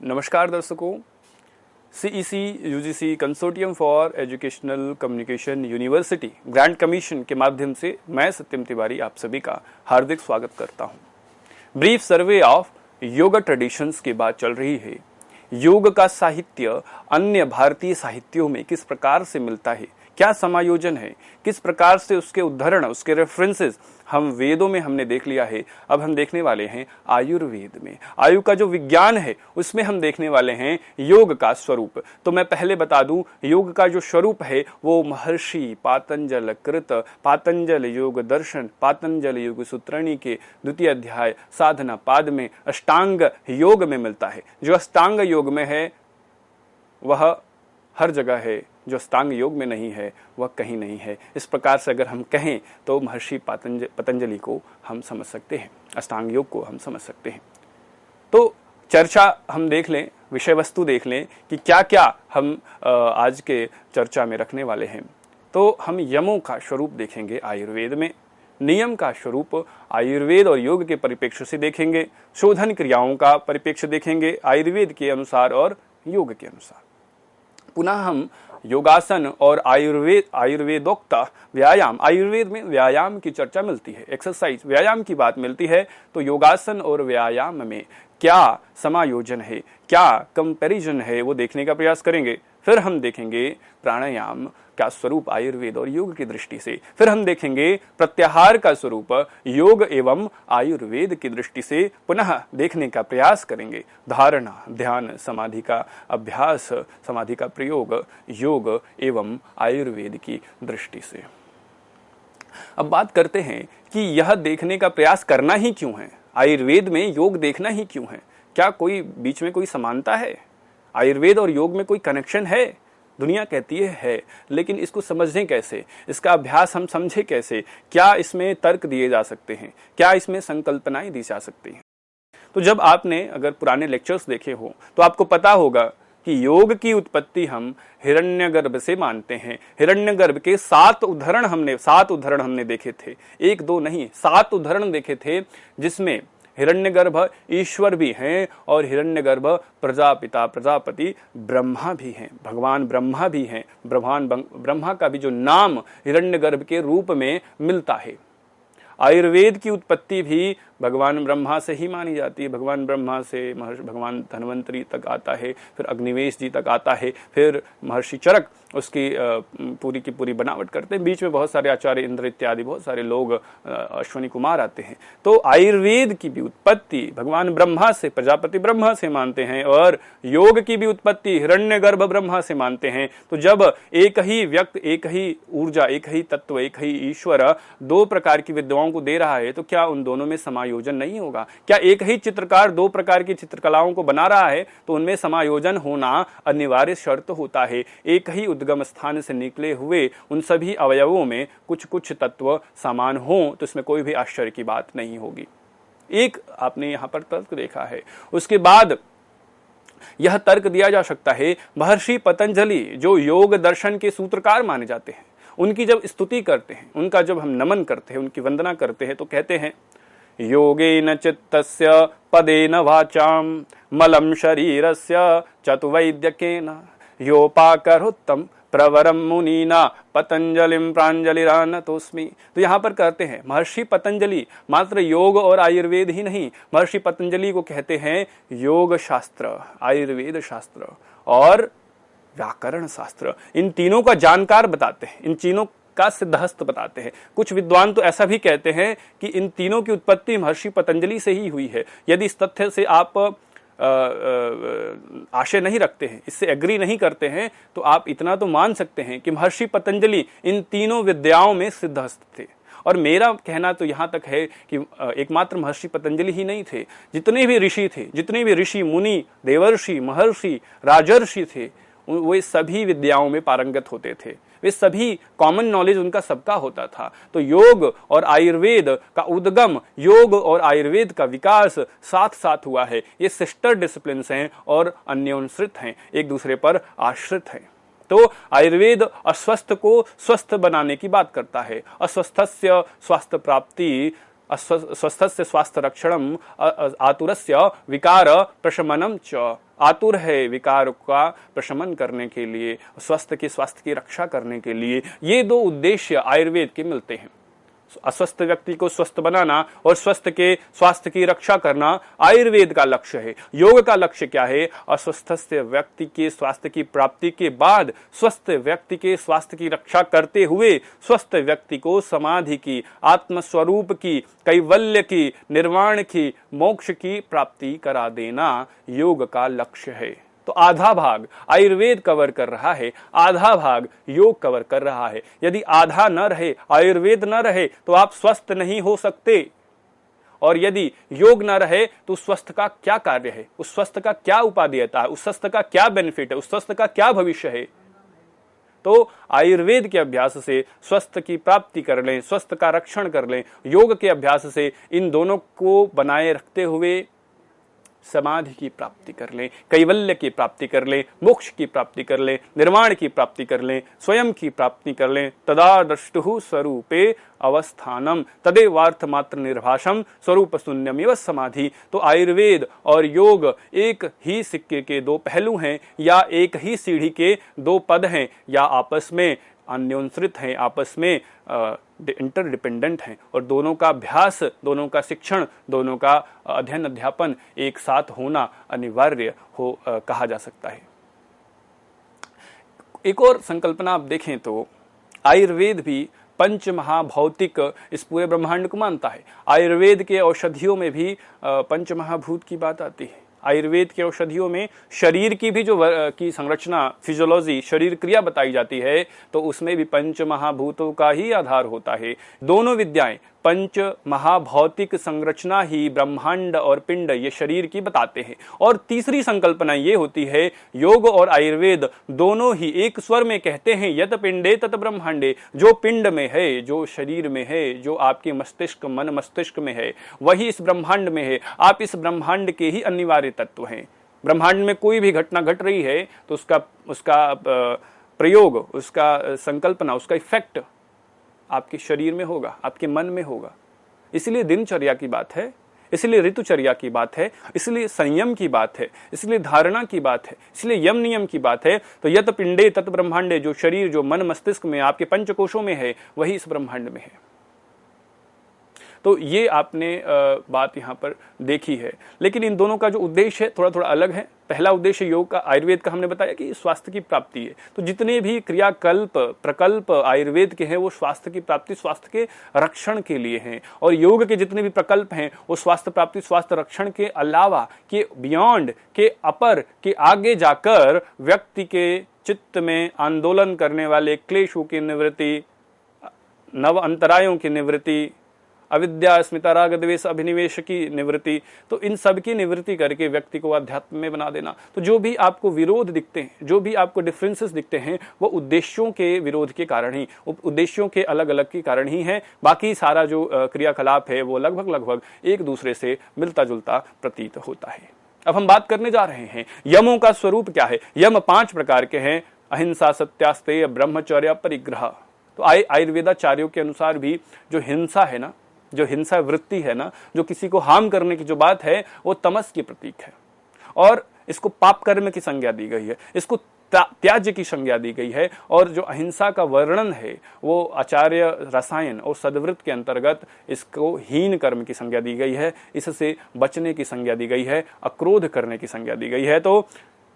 नमस्कार दर्शकों, CEC UGC consortium for educational communication university grant commission के माध्यम से मैं सत्यम तिवारी आप सभी का हार्दिक स्वागत करता हूं। Brief survey of yoga traditions की बात चल रही है। योग का साहित्य अन्य भारतीय साहित्यों में किस प्रकार से मिलता है, क्या समायोजन है, किस प्रकार से उसके उद्धरण, उसके रेफरेंसेस हम वेदों में हमने देख लिया है। अब हम देखने वाले हैं आयुर्वेद में, आयु का जो विज्ञान है उसमें हम देखने वाले हैं योग का स्वरूप। तो मैं पहले बता दूं, योग का जो स्वरूप है वो महर्षि पातंजल कृत पातंजल योग दर्शन पातंजल योग सूत्रणी के द्वितीय अध्याय साधना पाद में अष्टांग योग में मिलता है। जो अष्टांग योग में है वह हर जगह है, जो अष्टांग योग में नहीं है वह कहीं नहीं है। इस प्रकार से अगर हम कहें तो महर्षि पतंजलि को हम समझ सकते हैं, अष्टांग योग को हम समझ सकते हैं। तो चर्चा हम देख लें, विषय वस्तु देख लें कि क्या क्या हम आज के चर्चा में रखने वाले हैं। तो हम यमों का स्वरूप देखेंगे आयुर्वेद में, नियम का स्वरूप आयुर्वेद और योग के परिप्रेक्ष्य से देखेंगे, शोधन क्रियाओं का परिप्रेक्ष्य देखेंगे आयुर्वेद के अनुसार और योग के अनुसार। पुनः हम योगासन और आयुर्वेदोक्त व्यायाम, आयुर्वेद में व्यायाम की चर्चा मिलती है, एक्सरसाइज व्यायाम की बात मिलती है। तो योगासन और व्यायाम में क्या समायोजन है, क्या कंपैरिजन है, वो देखने का प्रयास करेंगे। फिर हम देखेंगे प्राणायाम का स्वरूप आयुर्वेद और योग की दृष्टि से। फिर हम देखेंगे प्रत्याहार का स्वरूप योग एवं आयुर्वेद की दृष्टि से पुनः देखने का प्रयास करेंगे। धारणा, ध्यान, समाधि का अभ्यास, समाधि का प्रयोग योग एवं आयुर्वेद की दृष्टि से। अब बात करते हैं कि यह देखने का प्रयास करना ही क्यों है, आयुर्वेद में योग देखना ही क्यों है। क्या कोई बीच में कोई समानता है, आयुर्वेद और योग में कोई कनेक्शन है? दुनिया कहती है, लेकिन इसको समझें कैसे, इसका अभ्यास हम समझें कैसे, क्या इसमें तर्क दिए जा सकते हैं, क्या इसमें संकल्पनाएं दी जा सकती हैं। तो जब आपने अगर पुराने लेक्चर्स देखे हो तो आपको पता होगा कि योग की उत्पत्ति हम हिरण्यगर्भ से मानते हैं। हिरण्यगर्भ के 7 उदाहरण हमने देखे थे, 1 2 नहीं 7 उदाहरण देखे थे, जिसमें हिरण्यगर्भ ईश्वर भी हैं और हिरण्यगर्भ प्रजापिता प्रजापति ब्रह्मा भी हैं, भगवान ब्रह्मा भी हैं। भगवान ब्रह्मा का भी जो नाम हिरण्यगर्भ के रूप में मिलता है। आयुर्वेद की उत्पत्ति भी भगवान ब्रह्मा से ही मानी जाती है। भगवान ब्रह्मा से भगवान धन्वंतरी तक आता है, फिर अग्निवेश जी तक आता है, फिर महर्षि चरक उसकी पूरी की पूरी बनावट करते हैं। बीच में बहुत सारे आचार्य इंद्र इत्यादि बहुत सारे लोग, अश्वनी कुमार आते हैं। तो आयुर्वेद की भी उत्पत्ति भगवान ब्रह्मा से, प्रजापति ब्रह्मा से मानते हैं, और योग की भी उत्पत्ति हिरण्यगर्भ ब्रह्मा से मानते हैं। तो जब एक ही व्यक्ति, एक ही ऊर्जा, एक ही तत्व, एक ही ईश्वर 2 प्रकार की विद्याओं को दे रहा है, तो क्या उन दोनों में समायोजन नहीं होगा? क्या एक ही चित्रकार 2 प्रकार की चित्रकलाओं को बना रहा है तो उनमें समायोजन होना अनिवार्य शर्त होता है। एक ही उद्गम स्थान से निकले हुए उन सभी अवयवों में कुछ कुछ तत्व समान हो तो इसमें कोई भी आश्चर्य की बात नहीं होगी। एक आपने यहां पर तर्क देखा है। उसके बाद यह तर्क दिया जा सकता है, महर्षि पतंजलि जो योग दर्शन के सूत्रकार माने जाते हैं, उनकी जब स्तुति करते हैं, उनका जब हम नमन करते हैं, उनकी वंदना करते हैं, तो कहते हैं योगेन चित्तस्य पदेन वाचाम मलं शरीरस्य चतुर्वैद्यकेन योपाकरोत्तम प्रवरम मुनीना पतंजलिम प्रांजलिरानतोस्मि। तो यहाँ पर कहते हैं महर्षि पतंजलि मात्र योग और आयुर्वेद ही नहीं, महर्षि पतंजलि को कहते हैं योग शास्त्र, आयुर्वेद शास्त्र और व्याकरण शास्त्र, इन तीनों का जानकार बताते हैं, इन तीनों का सिद्धहस्त बताते हैं। कुछ विद्वान तो ऐसा भी कहते हैं कि इन तीनों की उत्पत्ति महर्षि पतंजलि से ही हुई है। यदि इस तथ्य से आप आशय नहीं रखते हैं, इससे एग्री नहीं करते हैं, तो आप इतना तो मान सकते हैं कि महर्षि पतंजलि इन तीनों विद्याओं में सिद्धहस्त थे। और मेरा कहना तो यहाँ तक है कि एकमात्र महर्षि पतंजलि ही नहीं थे, जितने भी ऋषि थे, जितने भी ऋषि मुनि देवर्षि महर्षि राजर्षि थे, वे सभी विद्याओं में पारंगत होते थे। वे सभी कॉमन नॉलेज उनका सबका होता था। तो योग और आयुर्वेद का उद्गम, योग और आयुर्वेद का विकास साथ साथ हुआ है। ये सिस्टर डिसिप्लिन्स हैं और अन्योन्श्रित हैं, एक दूसरे पर आश्रित हैं। तो आयुर्वेद अस्वस्थ को स्वस्थ बनाने की बात करता है। अस्वस्थस्य स्वास्थ्य प्राप्ति, स्वस्थस्य स्वास्थ्य रक्षणम, आतुरस्य विकार प्रशमनम च। आतुर है विकार का प्रशमन करने के लिए, स्वास्थ्य की रक्षा करने के लिए। ये दो उद्देश्य आयुर्वेद के मिलते हैं। अस्वस्थ व्यक्ति को स्वस्थ बनाना और स्वास्थ्य की रक्षा करना आयुर्वेद का लक्ष्य है। योग का लक्ष्य क्या है? अस्वस्थ व्यक्ति के स्वास्थ्य की प्राप्ति के बाद स्वस्थ व्यक्ति के स्वास्थ्य की रक्षा करते हुए स्वस्थ व्यक्ति को समाधि की, आत्मस्वरूप की, कैवल्य की, निर्वाण की, मोक्ष की प्राप्ति करा देना योग का लक्ष्य है। तो आधा भाग आयुर्वेद कवर कर रहा है, आधा भाग योग कवर कर रहा है। यदि आधा न रहे, आयुर्वेद न रहे, तो आप स्वस्थ नहीं हो सकते। और यदि योग न रहे तो स्वस्थ का क्या कार्य है, उस स्वस्थ का क्या उपादेयता है, उस स्वस्थ का क्या बेनिफिट है, उस स्वस्थ का क्या भविष्य है। तो आयुर्वेद के अभ्यास से स्वस्थ की प्राप्ति कर लें, स्वस्थ का रक्षण कर लें। योग के अभ्यास से इन दोनों को बनाए रखते हुए समाधि की प्राप्ति कर लें, कैवल्य की प्राप्ति कर लें, मोक्ष की प्राप्ति कर लें, निर्वाण की प्राप्ति कर लें, स्वयं की प्राप्ति कर लें। तदा दृष्टुः स्वरूपे अवस्थानम तदेवार्थ मात्र निर्भाषम स्वरूप शून्यमेव समाधि। तो आयुर्वेद और योग एक ही सिक्के के दो पहलू हैं, या एक ही सीढ़ी के दो पद हैं, या आपस में अन्योन्श्रित हैं, आपस में इंटरडिपेंडेंट हैं। और दोनों का अभ्यास, दोनों का शिक्षण, दोनों का अध्ययन अध्यापन एक साथ होना अनिवार्य हो कहा जा सकता है। एक और संकल्पना आप देखें तो आयुर्वेद भी पंच महाभौतिक इस पूरे ब्रह्मांड को मानता है। आयुर्वेद के औषधियों में भी पंच महाभूत की बात आती है। आयुर्वेद के औषधियों में शरीर की भी जो की संरचना, फिजियोलॉजी, शरीर क्रिया बताई जाती है, तो उसमें भी पंच महाभूतों का ही आधार होता है। दोनों विद्याएं पंच महाभौतिक संरचना ही ब्रह्मांड और पिंड ये शरीर की बताते हैं। और तीसरी संकल्पना ये होती है, योग और आयुर्वेद दोनों ही एक स्वर में कहते हैं, यत पिंडे तत ब्रह्मांडे। जो पिंड में है, जो शरीर में है, जो आपके मस्तिष्क, मन मस्तिष्क में है, वही इस ब्रह्मांड में है। आप इस ब्रह्मांड के ही अनिवार्य तत्व हैं। ब्रह्मांड में कोई भी घटना घट रही है तो उसका प्रयोग, उसका संकल्पना, उसका इफेक्ट आपके शरीर में होगा, आपके मन में होगा। इसलिए दिनचर्या की बात है, इसलिए ऋतुचर्या की बात है, इसलिए संयम की बात है, इसलिए धारणा की बात है, इसलिए यम नियम की बात है। तो यत पिंडे तत ब्रह्मांडे, जो शरीर, जो मन मस्तिष्क में, आपके पंचकोशों में है, वही इस ब्रह्मांड में है। तो ये आपने बात यहाँ पर देखी है। लेकिन इन दोनों का जो उद्देश्य है थोड़ा थोड़ा अलग है। पहला उद्देश्य योग का, आयुर्वेद का हमने बताया कि स्वास्थ्य की प्राप्ति है। तो जितने भी क्रियाकल्प, प्रकल्प आयुर्वेद के हैं वो स्वास्थ्य की प्राप्ति, स्वास्थ्य के रक्षण के लिए हैं। और योग के जितने भी प्रकल्प हैं वो स्वास्थ्य प्राप्ति, स्वास्थ्य रक्षण के अलावा, के बियॉन्ड, के अपर, के आगे जाकर व्यक्ति के चित्त में आंदोलन करने वाले क्लेशों की निवृत्ति, नव अंतरायों की निवृत्ति, अविद्या अस्मिता राग द्वेष अभिनिवेश की निवृत्ति, तो इन सब की निवृत्ति करके व्यक्ति को अध्यात्म में बना देना। तो जो भी आपको विरोध दिखते हैं, जो भी आपको डिफरेंसेस दिखते हैं, वो उद्देश्यों के विरोध के कारण ही, उद्देश्यों के अलग अलग के कारण ही है। बाकी सारा जो क्रियाकलाप है वो लगभग एक दूसरे से मिलता जुलता प्रतीत होता है। अब हम बात करने जा रहे हैं यमों का स्वरूप क्या है। यम 5 प्रकार के हैं, अहिंसा, सत्यास्तेय, ब्रह्मचर्य, परिग्रह। तो आयुर्वेदाचार्यों के अनुसार भी जो हिंसा है ना, जो हिंसा वृत्ति है ना, जो किसी को हार्म करने की जो बात है, वो तमस की प्रतीक है। और इसको पाप कर्म की संज्ञा दी गई है, इसको त्याज्य की संज्ञा दी गई है। और जो अहिंसा का वर्णन है वो आचार्य रसायन और सदवृत्त के अंतर्गत इसको हीन कर्म की संज्ञा दी गई है, इससे बचने की संज्ञा दी गई है, अक्रोध करने की संज्ञा दी गई है। तो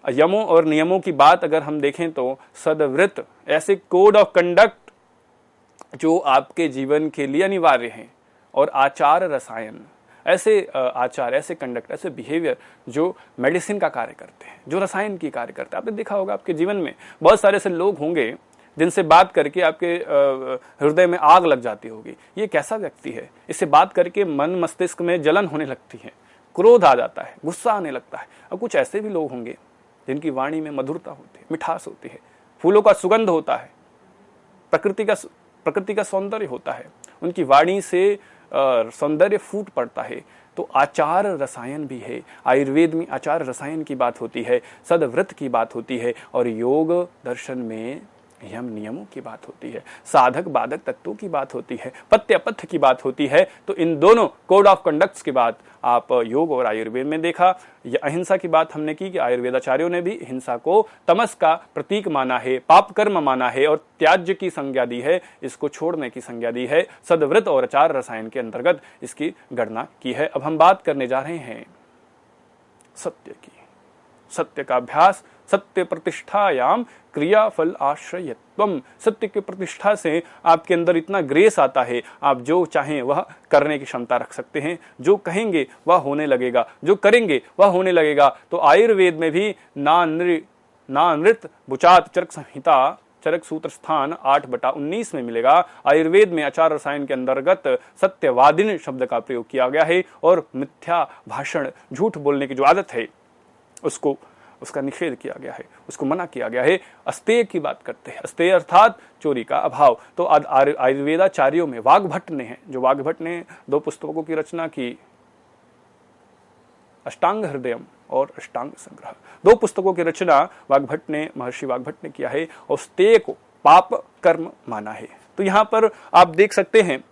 यमों और नियमों की बात अगर हम देखें तो सदवृत्त ऐसे कोड ऑफ कंडक्ट जो आपके जीवन के लिए अनिवार्य हैं, और आचार रसायन ऐसे आचार, ऐसे कंडक्ट, ऐसे बिहेवियर जो मेडिसिन का कार्य करते हैं, जो रसायन की कार्य करते हैं। आपने देखा होगा आपके जीवन में बहुत सारे ऐसे लोग होंगे जिनसे बात करके आपके हृदय में आग लग जाती होगी। ये कैसा व्यक्ति है, इससे बात करके मन मस्तिष्क में जलन होने लगती है, क्रोध आ जाता है, गुस्सा आने लगता है। और कुछ ऐसे भी लोग होंगे जिनकी वाणी में मधुरता होती है, मिठास होती है, फूलों का सुगंध होता है, प्रकृति का सौंदर्य होता है, उनकी वाणी से सौंदर्य फूट पड़ता है। तो आचार रसायन भी है। आयुर्वेद में आचार रसायन की बात होती है, सदव्रत की बात होती है, और योग दर्शन में यम नियमों की बात होती है, साधक बाधक तत्वों की बात होती है, पथ्य अपथ्य की बात होती है, तो इन दोनों कोड ऑफ कंडक्ट्स की बात आप योग और आयुर्वेद में देखा। अहिंसा की बात हमने की कि आयुर्वेदाचार्यों ने भी हिंसा को तमस का प्रतीक माना है, पाप कर्म माना है और त्याज्य की संज्ञा दी है, इसको छोड़ने की संज्ञा दी है। सदव्रत और आचार रसायन के अंतर्गत इसकी गणना की है। अब हम बात करने जा रहे हैं सत्य की। सत्य का अभ्यास, सत्य प्रतिष्ठायाम क्रियाफल आश्रयत्वम। सत्य की प्रतिष्ठा से आपके अंदर इतना ग्रेस आता है, आप जो चाहें वह करने की क्षमता रख सकते हैं। जो कहेंगे वह होने लगेगा, जो करेंगे वह होने लगेगा। तो आयुर्वेद में भी ना नृत बुचात चरक संहिता चरक सूत्र स्थान 8/19 में मिलेगा। आयुर्वेद में आचार रसायन के अंतर्गत सत्यवादिन शब्द का प्रयोग किया गया है और मिथ्या भाषण, झूठ बोलने की जो आदत है उसका निषेध किया गया है, उसको मना किया गया है। अस्तेय की बात करते हैं, अस्तेय अर्थात चोरी का अभाव। तो आयुर्वेदाचार्यों में वाग्भट ने 2 पुस्तकों की रचना की, अष्टांग हृदयम और अष्टांग संग्रह। 2 पुस्तकों की रचना महर्षि वाग्भट ने किया है और अस्तेय को पाप कर्म माना है। तो यहां पर आप देख सकते हैं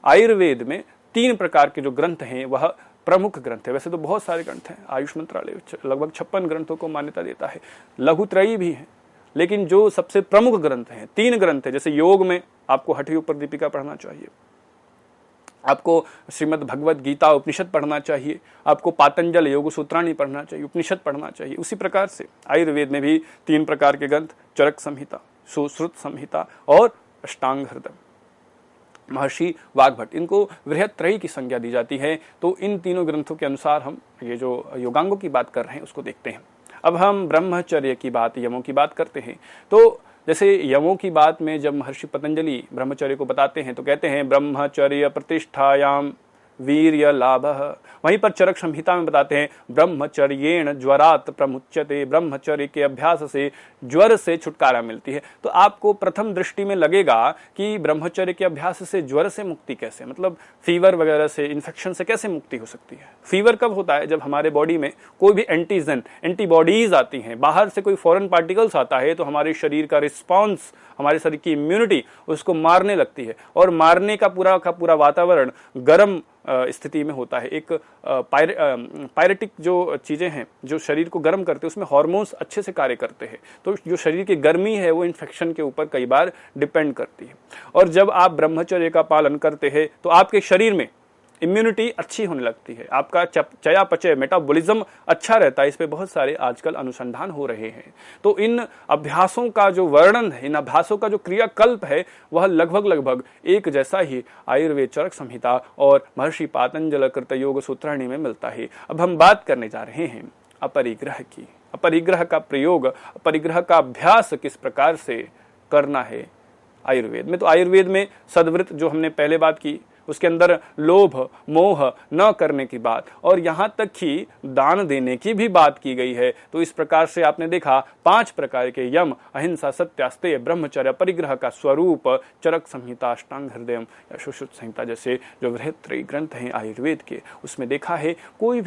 आयुर्वेद में 3 प्रकार के जो ग्रंथ हैं वह प्रमुख ग्रंथ है। वैसे तो बहुत सारे ग्रंथ हैं, आयुष मंत्रालय लगभग 56 ग्रंथों को मान्यता देता है, लघुत्रयी भी है, लेकिन जो सबसे प्रमुख ग्रंथ हैं 3 ग्रंथ है। जैसे योग में आपको हठयोग पर दीपिका पढ़ना चाहिए, आपको श्रीमद् भगवद गीता उपनिषद पढ़ना चाहिए, आपको पातंजल योग सूत्राणी पढ़ना चाहिए, उपनिषद पढ़ना चाहिए। उसी प्रकार से आयुर्वेद में भी 3 प्रकार के ग्रंथ, चरक संहिता, सुश्रुत संहिता और अष्टांग हृदय। महर्षि वाग्भट, इनको वृहत्त्रयी की संज्ञा दी जाती है। तो इन तीनों ग्रंथों के अनुसार हम ये जो योगांगों की बात कर रहे हैं उसको देखते हैं। अब हम ब्रह्मचर्य की बात, यमों की बात करते हैं। तो जैसे यमों की बात में जब महर्षि पतंजलि ब्रह्मचर्य को बताते हैं तो कहते हैं ब्रह्मचर्य प्रतिष्ठायाम वीर्य लाभ। वहीं पर चरक संहिता में बताते हैं ब्रह्मचर्येण ज्वरात प्रमुच्यते, ब्रह्मचर्य के अभ्यास से ज्वर से छुटकारा मिलती है। तो आपको प्रथम दृष्टि में लगेगा कि ब्रह्मचर्य के अभ्यास से ज्वर से मुक्ति कैसे, मतलब फीवर वगैरह से, इन्फेक्शन से कैसे मुक्ति हो सकती है। फीवर कब होता है? जब हमारे बॉडी में कोई भी एंटीजन, एंटीबॉडीज आती हैं, बाहर से कोई फॉरेन पार्टिकल्स आता है तो हमारे शरीर का रिस्पॉन्स, हमारे शरीर की इम्यूनिटी उसको मारने लगती है और मारने का पूरा वातावरण गर्म स्थिति में होता है। एक पायरेटिक जो चीजें हैं जो शरीर को गर्म करते हैं उसमें हार्मोन्स अच्छे से कार्य करते हैं। तो जो शरीर की गर्मी है वो इन्फेक्शन के ऊपर कई बार डिपेंड करती है। और जब आप ब्रह्मचर्य का पालन करते हैं तो आपके शरीर में इम्यूनिटी अच्छी होने लगती है, आपका चयापचय, मेटाबॉलिज्म अच्छा रहता है। इस पे बहुत सारे आजकल अनुसंधान हो रहे हैं। तो इन अभ्यासों का जो वर्णन है, इन अभ्यासों का जो क्रियाकल्प है वह लगभग एक जैसा ही आयुर्वेद चरक संहिता और महर्षि पातंजल कृत योग सूत्राणी में मिलता है। अब हम बात करने जा रहे हैं अपरिग्रह की। अपरिग्रह का प्रयोग, अपरिग्रह का अभ्यास किस प्रकार से करना है आयुर्वेद में। तो आयुर्वेद में सद्वृत जो हमने पहले बात की, उसके अंदर लोभ मोह न करने की बात और यहां तक कि दान देने की भी बात की गई है। तो इस प्रकार से आपने देखा 5 प्रकार के यम, अहिंसा, सत्यास्तेय, ब्रह्मचर्य, परिग्रह का स्वरूप चरक संहिता, अष्टांग हृदयम या सुश्रुत संहिता जैसे जो वृहत्त्रयी ग्रंथ हैं आयुर्वेद के, उसमें देखा है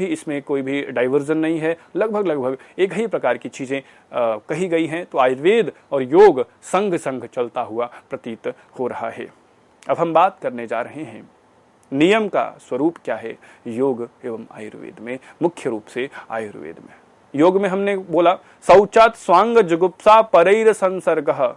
इसमें कोई भी डाइवर्जन नहीं है। लगभग एक ही प्रकार की चीजें कही गई हैं। तो आयुर्वेद और योग संग चलता हुआ प्रतीत हो रहा है। अब हम बात करने जा रहे हैं नियम का स्वरूप क्या है योग एवं आयुर्वेद में। मुख्य रूप से आयुर्वेद में, योग में हमने बोला शौचात स्वांग जुगुप्सा परैर संसर्गः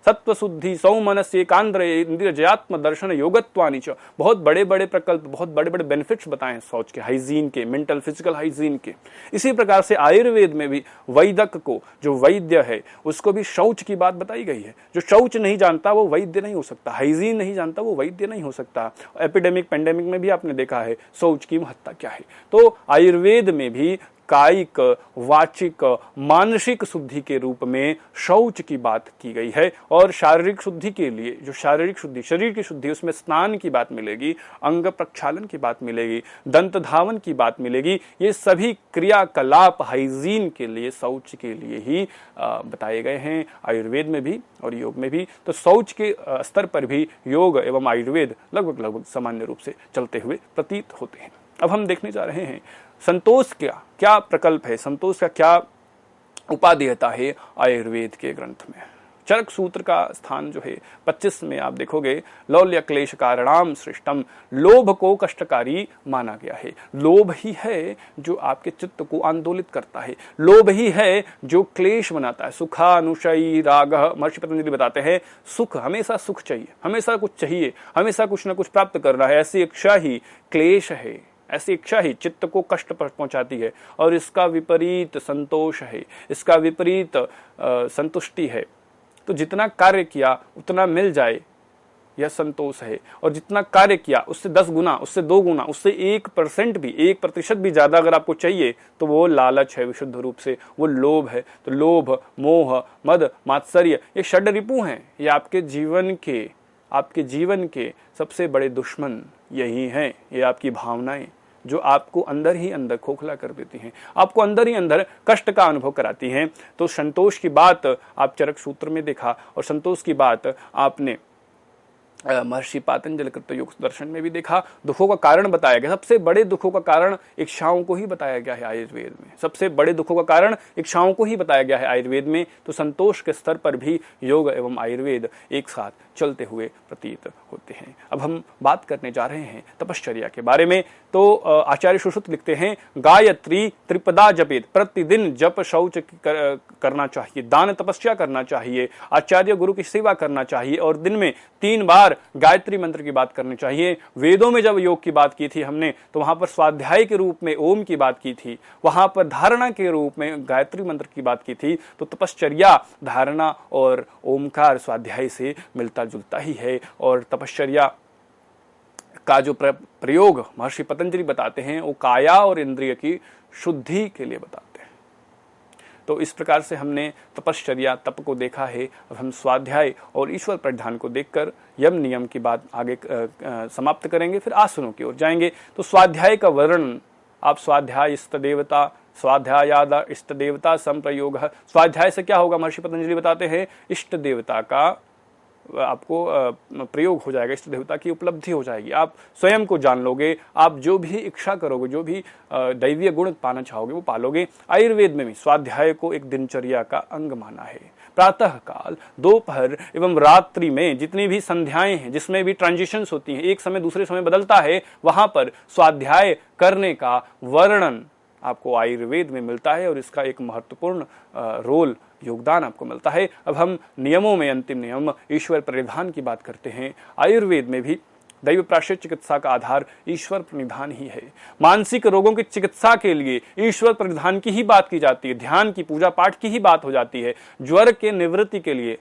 सत्व शुद्धि सौमनस्य एकांद्र इंद्रियजयात्म दर्शन योगत्वानि च। बहुत बड़े बड़े प्रकल्प, बहुत बड़े बड़े बेनिफिट्स बताए शौच के, हाइजीन के, मेंटल फिजिकल हाइजीन के। इसी प्रकार से आयुर्वेद में भी वैदक को, जो वैद्य है, उसको भी शौच की बात बताई गई है। जो शौच नहीं जानता वो वैद्य नहीं हो सकता, हाइजीन नहीं जानता वो वैद्य नहीं हो सकता। एपिडेमिक पेंडेमिक में भी आपने देखा है शौच की महत्ता क्या है। तो आयुर्वेद में भी कायिक, वाचिक, मानसिक शुद्धि के रूप में शौच की बात की गई है। और शारीरिक शुद्धि के लिए, जो शारीरिक शुद्धि, शरीर की शुद्धि, उसमें स्नान की बात मिलेगी, अंग प्रक्षालन की बात मिलेगी, दंत धावन की बात मिलेगी। ये सभी क्रियाकलाप हाइजीन के लिए, शौच के लिए ही बताए गए हैं आयुर्वेद में भी और योग में भी। तो शौच के स्तर पर भी योग एवं आयुर्वेद लगभग सामान्य रूप से चलते हुए प्रतीत होते हैं। अब हम देखने जा रहे हैं संतोष क्या प्रकल्प है, संतोष का क्या उपादेयता है आयुर्वेद के ग्रंथ में। चरक सूत्र का स्थान जो है 25 में आप देखोगे, लौल्य क्लेश कारणाम सृष्टम, लोभ को कष्टकारी माना गया है। लोभ ही है जो आपके चित्त को आंदोलित करता है, लोभ ही है जो क्लेश बनाता है। सुखानुशयी राग, महर्षि पतंजलि बताते हैं सुख, हमेशा सुख चाहिए, हमेशा कुछ चाहिए, हमेशा कुछ ना कुछ प्राप्त करना है, ऐसी इच्छा ही क्लेश है। ऐसी इच्छा ही चित्त को कष्ट पहुंचाती है और इसका विपरीत संतोष है, इसका विपरीत संतुष्टि है। तो जितना कार्य किया उतना मिल जाए, यह संतोष है। और जितना कार्य किया उससे 10 गुना, उससे 2 गुना, उससे 1% भी, 1% भी ज्यादा अगर आपको चाहिए तो वो लालच है, विशुद्ध रूप से वो लोभ है। तो लोभ, मोह, मद, मात्सर्य, ये षड रिपु हैं। ये आपके जीवन के सबसे बड़े दुश्मन यही हैं। ये आपकी भावनाएं जो आपको अंदर ही अंदर खोखला कर देती हैं, आपको अंदर ही अंदर कष्ट का अनुभव कराती हैं। तो संतोष की बात आप चरक सूत्र में देखा और संतोष की बात आपने महर्षि पातंजलि कृत योग दर्शन में भी देखा। दुखों का कारण बताया गया, सबसे बड़े दुखों का कारण इच्छाओं को ही बताया गया है आयुर्वेद में। सबसे बड़े दुखों का कारण इच्छाओं को ही बताया गया है आयुर्वेद में। तो संतोष के स्तर पर भी योग एवं आयुर्वेद एक साथ चलते हुए प्रतीत होते हैं। अब हम बात करने जा रहे हैं तपश्चर्या के बारे में। तो आचार्य सुश्रुत लिखते हैं, गायत्री त्रिपदा जपेत, प्रतिदिन जप शौच करना चाहिए, दान तपस्या करना चाहिए, आचार्य गुरु की सेवा करना चाहिए और दिन में 3 बार गायत्री मंत्र की बात करनी चाहिए। वेदों में जब योग की बात की थी हमने तो वहां पर स्वाध्याय के रूप में ओम की बात की थी, वहां पर धारणा के रूप में गायत्री मंत्र की बात की थी। तो तपश्चर्या धारणा और ओमकार स्वाध्याय से मिलता जुलता ही है। और तपश्चर्या का जो प्रयोग महर्षि पतंजलि बताते हैं वो काया और इंद्रिय की शुद्धि के लिए बताते हैं। तो इस प्रकार से हमने तपश्चर्या, तप को देखा है। अब हम स्वाध्याय और ईश्वर परिधान को देखकर यम नियम की बात आगे समाप्त करेंगे, फिर आसनों की ओर जाएंगे। तो स्वाध्याय का वर्णन आप स्वाध्याय इष्ट देवता, स्वाध्यायाद इष्ट देवता संप्रयोग। स्वाध्याय से क्या होगा, महर्षि पतंजलि बताते हैं इष्ट देवता का आपको प्रयोग हो जाएगा, इष्ट देवता की उपलब्धि हो जाएगी, आप स्वयं को जान लोगे, आप जो भी इच्छा करोगे, जो भी दैवीय गुण पाना चाहोगे वो पालोगे। आयुर्वेद में भी स्वाध्याय को एक दिनचर्या का अंग माना है। प्रातः काल, दोपहर एवं रात्रि में जितनी भी संध्याएं हैं, जिसमें भी ट्रांजिशंस होती हैं, एक समय दूसरे समय बदलता है, वहां पर स्वाध्याय करने का वर्णन आपको आयुर्वेद में मिलता है और इसका एक महत्वपूर्ण रोल, योगदान आपको मिलता है। अब हम नियमों में अंतिम नियम ईश्वर प्रणिधान की बात करते हैं। आयुर्वेद में भी दैव प्राश्चित चिकित्सा का आधार ईश्वर प्रणिधान ही है। मानसिक रोगों की चिकित्सा के लिए ईश्वर प्रणिधान की ही बात की जाती है, ध्यान की, पूजा पाठ की ही बात हो जाती है। ज्वर के निवृत्ति के लिए,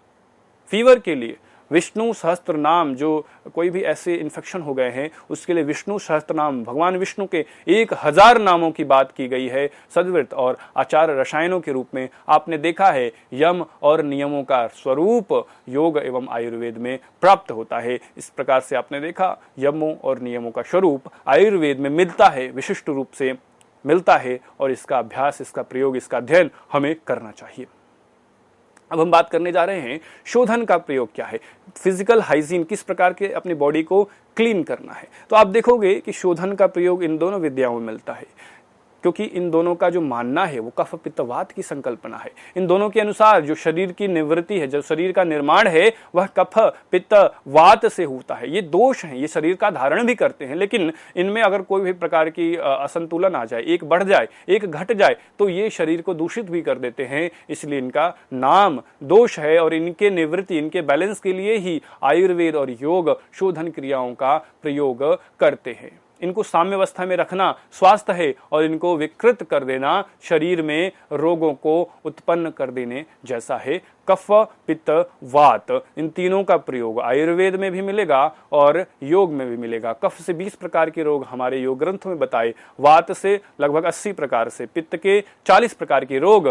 फीवर के लिए विष्णु सहस्त्र नाम, जो कोई भी ऐसे इन्फेक्शन हो गए हैं उसके लिए विष्णु सहस्त्र नाम, भगवान विष्णु के 1000 नामों की बात की गई है। सद्वृत्त और आचार रसायनों के रूप में आपने देखा है यम और नियमों का स्वरूप योग एवं आयुर्वेद में प्राप्त होता है। इस प्रकार से आपने देखा यमों और नियमों का स्वरूप आयुर्वेद में मिलता है, विशिष्ट रूप से मिलता है और इसका अभ्यास, इसका प्रयोग, इसका अध्ययन हमें करना चाहिए। अब हम बात करने जा रहे हैं शोधन का प्रयोग क्या है, फिजिकल हाइजीन, किस प्रकार के अपनी बॉडी को क्लीन करना है। तो आप देखोगे कि शोधन का प्रयोग इन दोनों विद्याओं में मिलता है, क्योंकि इन दोनों का जो मानना है वो कफ पित्त वात की संकल्पना है। इन दोनों के अनुसार जो शरीर की निवृत्ति है, जो शरीर का निर्माण है, वह कफ पित्त वात से होता है। ये दोष हैं, ये शरीर का धारण भी करते हैं, लेकिन इनमें अगर कोई भी प्रकार की असंतुलन आ जाए, एक बढ़ जाए, एक घट जाए, तो ये शरीर को दूषित भी कर देते हैं। इसलिए इनका नाम दोष है और इनके निवृत्ति, इनके बैलेंस के लिए ही आयुर्वेद और योग शोधन क्रियाओं का प्रयोग करते हैं। इनको साम्य अवस्था में रखना स्वास्थ्य है और इनको विकृत कर देना शरीर में रोगों को उत्पन्न कर देने जैसा है। कफ पित्त वात, इन तीनों का प्रयोग आयुर्वेद में भी मिलेगा और योग में भी मिलेगा। कफ से 20 प्रकार के रोग हमारे योग ग्रंथों में बताए, वात से लगभग 80 प्रकार से, पित्त के 40 प्रकार के रोग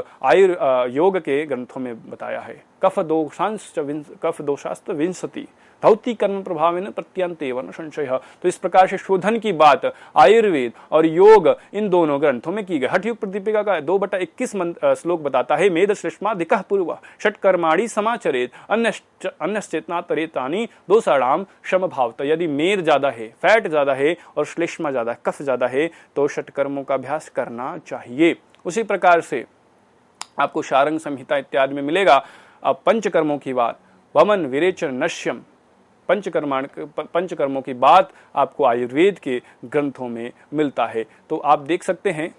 योग के ग्रंथों में बताया है। कफ दोषाश्च विंशति भौतिक कर्म प्रभाव में प्रत्यंते वन संशय। तो इस प्रकार से शोधन की बात आयुर्वेद और योग इन दोनों ग्रंथों में की गई। हठ योग प्रदीपिका का 2/21 श्लोक बताता है, मेद श्लेष्माधिकः पूर्व षट्कर्माणि समाचरेत अन्यश्चेतना तरेतानि दोषाणाम समभावत। यदि मेद ज्यादा है, फैट ज्यादा है और श्लेष्मा ज्यादा है, कफ ज्यादा है, तो षट्कर्मों का अभ्यास करना चाहिए। उसी प्रकार से आपको शारंग संहिता इत्यादि में मिलेगा अब पंचकर्मों की बात, वमन विरेचन नश्यम, पंचकर्मों की बात आपको आयुर्वेद के ग्रंथों में मिलता है। तो आप देख सकते हैं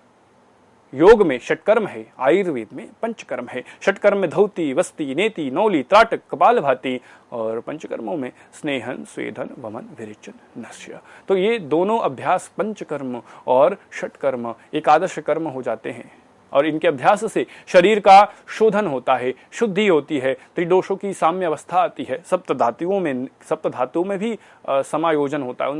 योग में षटकर्म है, आयुर्वेद में पंचकर्म है। षटकर्म में धौती, वस्ती, नेति, नौली, त्राटक, कपालभाति, और पंचकर्मों में स्नेहन, स्वेदन, वमन, विरेचन, नस्य। तो ये दोनों अभ्यास पंचकर्म और षटकर्म एकादश कर्म हो जाते हैं, और इनके अभ्यास से शरीर का शोधन होता है, शुद्धि होती है, त्रिदोषों की साम्य अवस्था आती है, सप्त धातुओं में भी समायोजन होता है,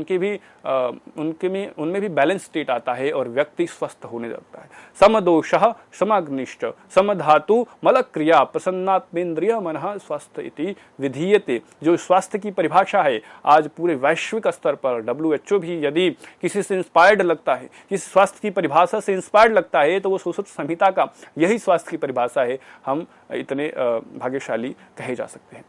उनमें भी बैलेंस स्टेट आता है और व्यक्ति स्वस्थ होने लगता है। समदोषः समाग्निष्ट समधातु मलक्रिया प्रसन्नात्मेन्द्रिय मनः स्वस्थ इति विधीयते। जो स्वास्थ्य की परिभाषा है आज पूरे वैश्विक स्तर पर WHO भी यदि किसी से इंस्पायर्ड लगता है, किसी स्वास्थ्य की परिभाषा से इंस्पायर्ड लगता है, तो वो सुश्रुत संहिता का यही स्वास्थ्य की परिभाषा है। हम इतने भाग्यशाली कहे जा सकते हैं।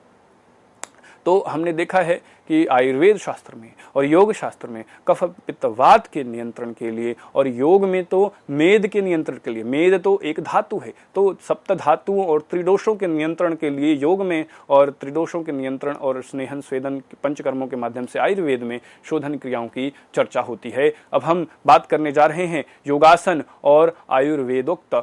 तो हमने देखा है कि आयुर्वेद शास्त्र में और योग शास्त्र में कफ पित्त वात के नियंत्रण के लिए, और योग में तो मेद के नियंत्रण के लिए, मेद तो एक धातु है, तो सप्त धातुओं और त्रिदोषों के नियंत्रण के लिए योग में, और त्रिदोषों के नियंत्रण और स्नेहन स्वेदन पंचकर्मों के माध्यम से आयुर्वेद में शोधन क्रियाओं की चर्चा होती है। अब हम बात करने जा रहे हैं योगासन और आयुर्वेदोक्त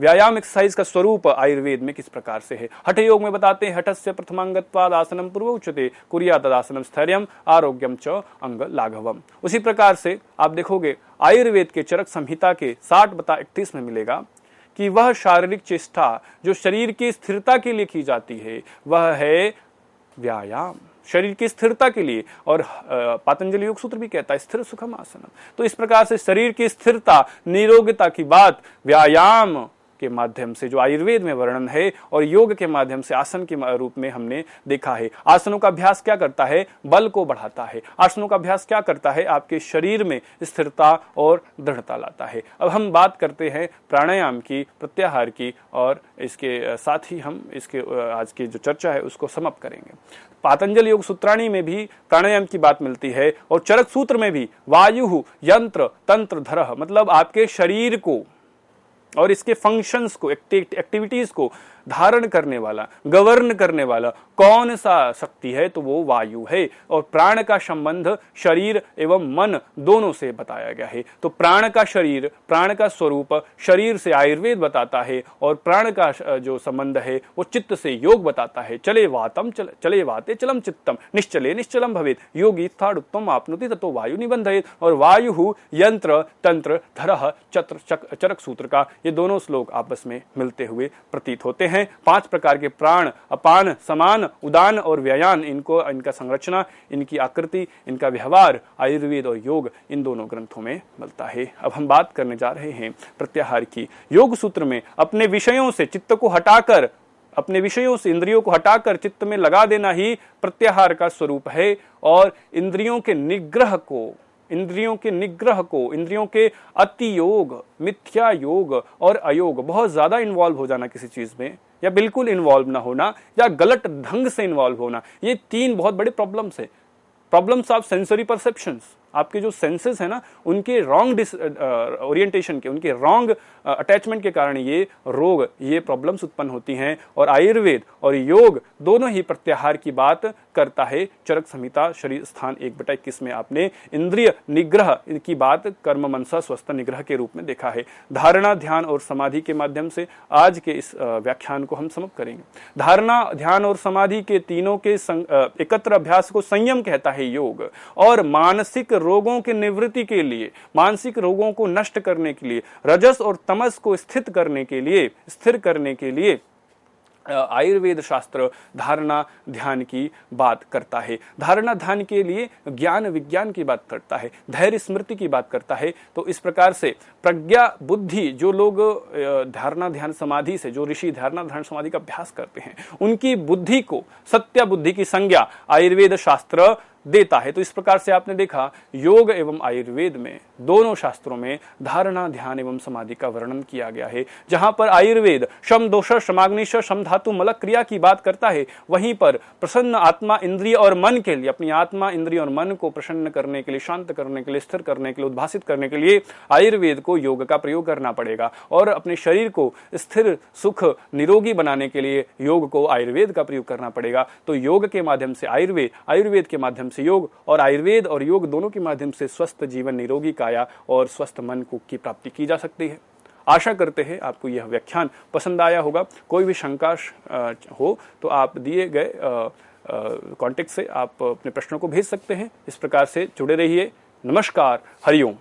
व्यायाम एक्सरसाइज का स्वरूप आयुर्वेद में किस प्रकार से है। हठ योग में बताते हैं हठस्य प्रथमांगत्वाद आसनम पूर्व उच्यते कुर्या तदासनम स्थैर्यम आरोग्यम च अंग लाघवम। उसी प्रकार से आप देखोगे आयुर्वेद के चरक संहिता के 60/31 में मिलेगा कि वह शारीरिक चेष्टा जो शरीर की स्थिरता के लिए की जाती है वह है व्यायाम, शरीर की स्थिरता के लिए। और पातंजलि योग सूत्र भी कहता है स्थिर सुखम आसनम। तो इस प्रकार से शरीर की स्थिरता निरोगता की बात व्यायाम के माध्यम से जो आयुर्वेद में वर्णन है, और योग के माध्यम से आसन के रूप में हमने देखा है। आसनों का अभ्यास क्या करता है, बल को बढ़ाता है। आसनों का अभ्यास क्या करता है, आपके शरीर में स्थिरता और दृढ़ता लाता है। अब हम बात करते हैं प्राणायाम की, प्रत्याहार की, और इसके साथ ही हम इसके आज की जो चर्चा है उसको समाप्त करेंगे। पातंजलि योग सूत्राणी में भी प्राणायाम की बात मिलती है, और चरक सूत्र में भी वायु यंत्र तंत्र धरः, मतलब आपके शरीर को और इसके फंक्शंस को, एक्टिविटीज को धारण करने वाला, गवर्न करने वाला कौन सा शक्ति है, तो वो वायु है। और प्राण का संबंध शरीर एवं मन दोनों से बताया गया है। तो प्राण का शरीर, प्राण का स्वरूप शरीर से आयुर्वेद बताता है, और प्राण का जो संबंध है वो चित्त से योग बताता है। चले वाते चलम चित्तम निश्चले निश्चलम भवेत् योगी स्थाणुत्तम आपनुति ततो वायु निबंधयेत्। और वायु यंत्र तंत्र धरः चरक सूत्र का ये दोनों श्लोक आपस में मिलते हुए प्रतीत होते हैं। 5 प्रकार के प्राण, अपान, समान, उदान और व्यायान, इनका संरचना, इनकी आकृति, इनका व्यवहार आयुर्वेद और योग इन दोनों ग्रंथों में मिलता है। अब हम बात करने जा रहे हैं प्रत्याहार की। योग सूत्र में अपने विषयों से चित्त को हटाकर, अपने विषयों से इंद्रियों को हटाकर चित्त में लगा देना ही प्रत्याहार का स्वरूप है। और इंद्रियों के निग्रह को, इंद्रियों के अति योग, मिथ्या योग और अयोग, बहुत ज्यादा इन्वॉल्व हो जाना किसी चीज में, या बिल्कुल इन्वॉल्व ना होना, या गलत ढंग से इन्वॉल्व होना, ये 3 बहुत बड़े प्रॉब्लम्स है। प्रॉब्लम्स ऑफ सेंसरी परसेप्शंस, आपके जो सेंसेस है ना उनके रॉन्ग ओरिएंटेशन के, उनके रॉन्ग अटैचमेंट के कारण ये रोग, ये प्रॉब्लम्स उत्पन्न होती हैं। और आयुर्वेद और योग दोनों ही प्रत्याहार की बात करता है। चरक संहिता शरीर स्थान 1/21 में आपने इंद्रिय निग्रह की बात कर्म मनसा स्वस्थ निग्रह के रूप में देखा है। धारणा, ध्यान और समाधि के माध्यम से आज के इस व्याख्यान को हम समाप्त करेंगे। धारणा, ध्यान और समाधि के तीनों के एकत्र अभ्यास को संयम कहता है योग। और मानसिक रोगों के निवृत्ति के लिए, मानसिक रोगों को नष्ट करने के लिए, रजस और तमस को स्थिर करने के लिए आयुर्वेद शास्त्र धारणा ध्यान की बात करता है। धारणा ध्यान के लिए ज्ञान विज्ञान की बात करता है, धैर्य स्मृति की बात करता है। तो इस प्रकार से प्रज्ञा बुद्धि, जो लोग धारणा ध्यान समाधि से, जो ऋषि धारणा ध्यान समाधि का अभ्यास करते हैं, उनकी बुद्धि को, सत्य बुद्धि की संज्ञा आयुर्वेद शास्त्र देता है। तो इस प्रकार से आपने देखा योग एवं आयुर्वेद में दोनों शास्त्रों में धारणा, ध्यान एवं समाधि का वर्णन किया गया है। जहां पर आयुर्वेद शम दोष शमाग्निश शम धातु मलक क्रिया की बात करता है, वहीं पर प्रसन्न आत्मा, इंद्रिय और मन के लिए, अपनी आत्मा, इंद्रिय और मन को प्रसन्न करने के लिए, शांत करने के लिए, स्थिर करने के लिए, उद्भासित करने के लिए आयुर्वेद को योग का प्रयोग करना पड़ेगा। और अपने शरीर को स्थिर, सुख, निरोगी बनाने के लिए योग को, आयुर्वेद का प्रयोग करना पड़ेगा। तो योग के माध्यम से आयुर्वेद, आयुर्वेद के माध्यम से योग, और आयुर्वेद और योग दोनों के माध्यम से स्वस्थ जीवन, निरोगी काया और स्वस्थ मन की प्राप्ति की जा सकती है। आशा करते हैं आपको यह व्याख्यान पसंद आया होगा। कोई भी शंका हो तो आप दिए गए कॉन्टेक्ट से आप अपने प्रश्नों को भेज सकते हैं। इस प्रकार से जुड़े रहिए। नमस्कार, हरिओम।